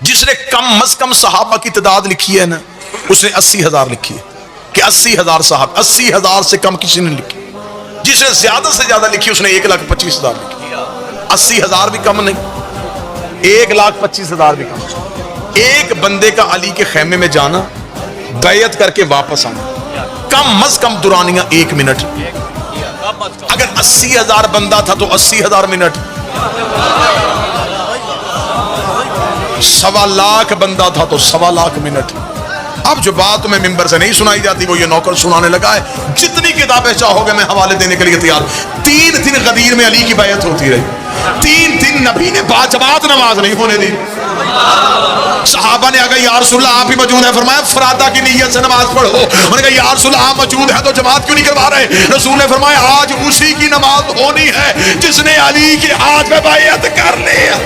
जिसने कम अज कम सहाबा की तादाद लिखी है ना, उसने 80,000 लिखी है कि 80,000 साहब, 80,000 से कम किसी ने लिखी। जिसने ज्यादा से ज्यादा लिखी उसने 1,25,000 लिखी। 80,000 भी कम नहीं, 1,25,000 भी कम। एक बंदे का अली के खेमे में जाना, बैयत करके वापस आना, कम अज कम दुरानियां 1 मिनट। अगर 80,000 बंदा था तो 80,000 मिनट, 1.25 लाख बंदा था तो 1.25 लाख मिनट। अब जो बात तुम्हें मिंबर से नहीं सुनाई जाती वो ये नौकर सुनाने लगा है। जितनी किताबें चाहोगे मैं हवाले देने के लिए तैयार। 3 दिन गदीर में अली की बैयत होती रही, 3 दिन नबी ने बाजमात नमाज नहीं होने दी। सहाबा ने अगर या रसूल अल्लाह आप ही मौजूद है, फरमाया फरादा की नीयत से नमाज पढ़ो। उन्होंने कहा या रसूल अल्लाह आप मौजूद है तो जमात क्यों नहीं करवा रहे? रसूल ने फरमाया आज उसी की नमाज होनी है जिसने अली के हाथ में बैयत कर ली है।